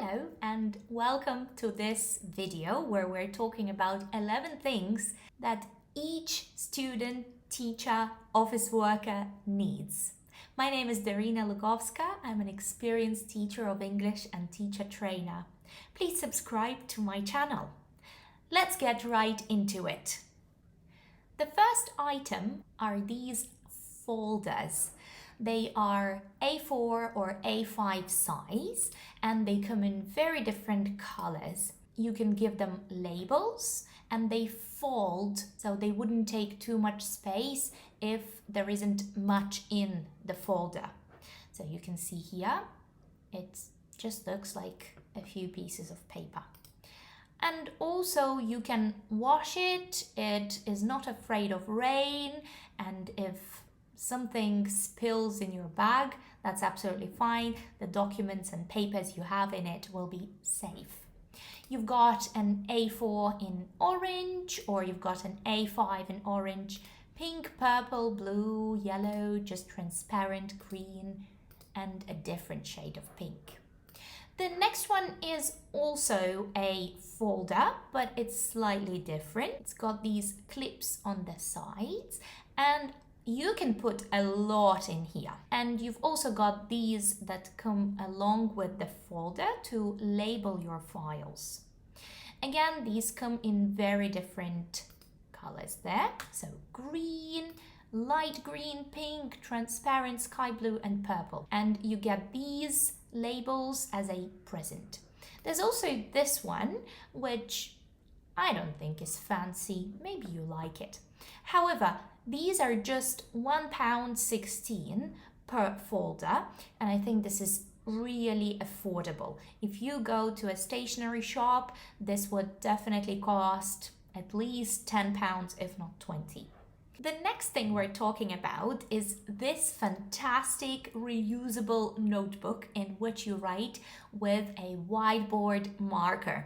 Hello and welcome to this video where we're talking about 11 things that each student, teacher, office worker needs. My name is Darina Lugovska. I'm an experienced teacher of English and teacher trainer. Please subscribe to my channel. Let's get right into it. The first item are these folders. They are A4 or A5 size and they come in very different colors. You can give them labels and they fold so they wouldn't take too much space if there isn't much in the folder. So you can see here, it just looks like a few pieces of paper. And also you can wash it. It is not afraid of rain, and if something spills in your bag, that's absolutely fine. The documents and papers you have in it will be safe. You've got an A4 in orange, or you've got an A5 in orange, pink, purple, blue, yellow, just transparent, green, and a different shade of pink. The next one is also a folder, but it's slightly different. It's got these clips on the sides, and you can put a lot in here. And you've also got these that come along with the folder to label your files. Again, these come in very different colors there. So green, light green, pink, transparent, sky blue, and purple. And you get these labels as a present. There's also this one, which I don't think is fancy. Maybe you like it. However, these are just £1.16 per folder, and I think this is really affordable. If you go to a stationery shop, this would definitely cost at least £10, if not 20. The next thing we're talking about is this fantastic reusable notebook in which you write with a whiteboard marker.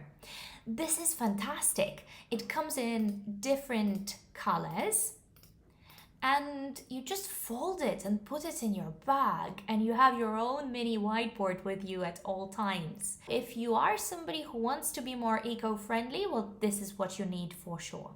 This is fantastic. It comes in different colors, and you just fold it and put it in your bag, and you have your own mini whiteboard with you at all times. If you are somebody who wants to be more eco-friendly, well, this is what you need for sure.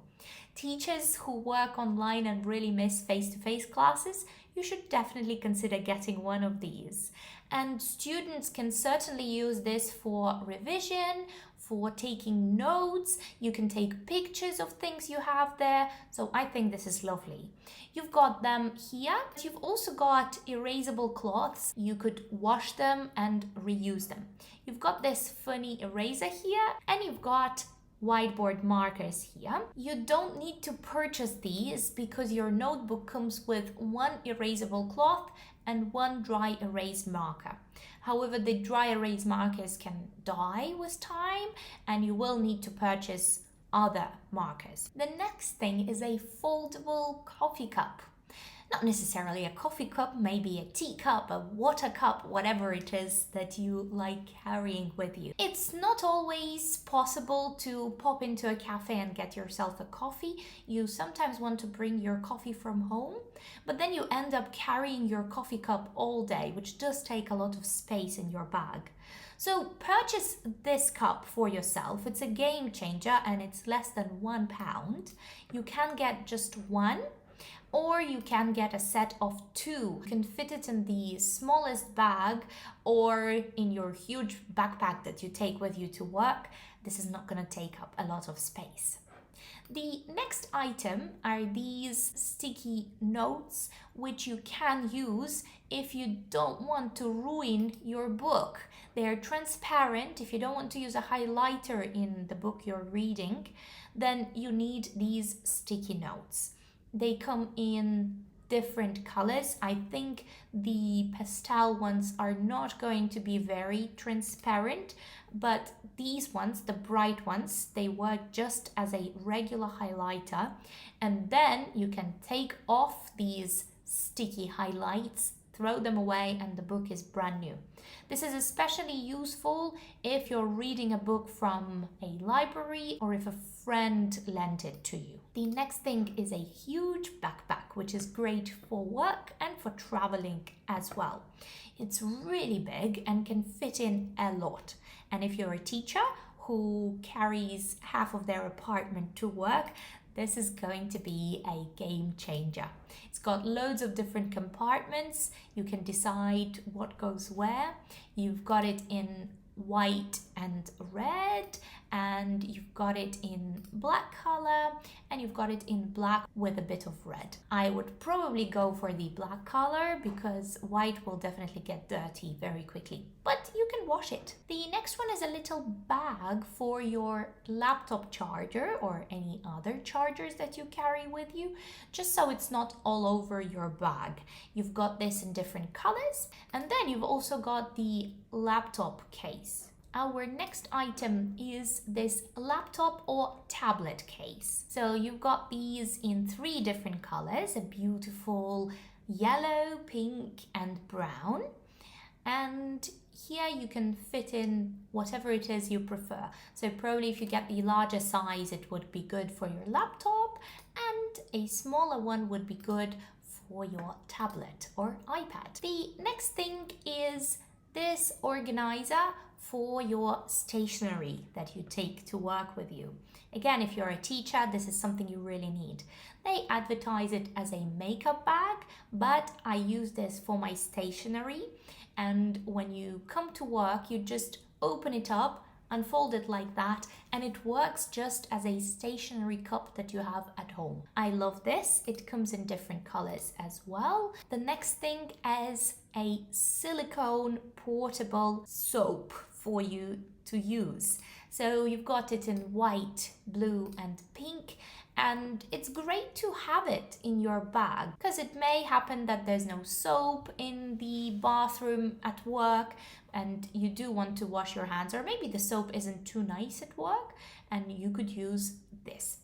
Teachers who work online and really miss face-to-face classes, you should definitely consider getting one of these. And students can certainly use this for revision, for taking notes. You can take pictures of things you have there. So I think this is lovely. You've got them here. You've also got erasable cloths. You could wash them and reuse them. You've got this funny eraser here, and you've got whiteboard markers here. You don't need to purchase these because your notebook comes with one erasable cloth and one dry erase marker. However, the dry erase markers can die with time, and you will need to purchase other markers. The next thing is a foldable coffee cup. Not necessarily a coffee cup, maybe a tea cup, a water cup, whatever it is that you like carrying with you. It's not always possible to pop into a cafe and get yourself a coffee. You sometimes want to bring your coffee from home, but then you end up carrying your coffee cup all day, which does take a lot of space in your bag. So purchase this cup for yourself. It's a game changer and it's less than £1. You can get just one, or you can get a set of two. You can fit it in the smallest bag or in your huge backpack that you take with you to work. This is not going to take up a lot of space. The next item are these sticky notes, which you can use if you don't want to ruin your book. They are transparent. If you don't want to use a highlighter in the book you're reading, then you need these sticky notes. They come in different colors. I think the pastel ones are not going to be very transparent, but these ones, the bright ones, they work just as a regular highlighter. And then you can take off these sticky highlights throw them away and the book is brand new. This is especially useful if you're reading a book from a library or if a friend lent it to you. The next thing is a huge backpack, which is great for work and for traveling as well. It's really big and can fit in a lot. And if you're a teacher who carries half of their apartment to work, this is going to be a game changer. It's got loads of different compartments. You can decide what goes where. You've got it in white and red, and you've got it in black color, and you've got it in black with a bit of red. I would probably go for the black color because white will definitely get dirty very quickly, but you can wash it. The next one is a little bag for your laptop charger or any other chargers that you carry with you, just so it's not all over your bag. You've got this in different colors, and then you've also got the laptop case. Our next item is this laptop or tablet case. So you've got these in 3 different colors, a beautiful yellow, pink and brown. And here you can fit in whatever it is you prefer. So probably if you get the larger size, it would be good for your laptop, and a smaller one would be good for your tablet or iPad. The next thing is this organizer for your stationery that you take to work with you. Again, if you're a teacher, this is something you really need. They advertise it as a makeup bag, but I use this for my stationery. And when you come to work, you just open it up, unfold it like that, and it works just as a stationery cup that you have at home. I love this. It comes in different colors as well. The next thing is a silicone portable soap for you to use. So you've got it in white, blue and pink, and it's great to have it in your bag because it may happen that there's no soap in the bathroom at work and you do want to wash your hands, or maybe the soap isn't too nice at work and you could use this.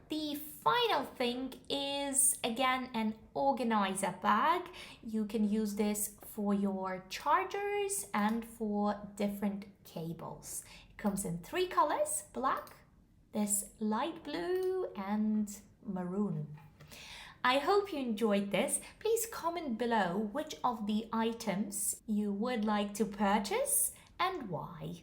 The final thing is again an organizer bag. You can use this for your chargers and for different cables. It comes in 3 colors, black, this light blue and maroon. I hope you enjoyed this. Please comment below which of the items you would like to purchase and why.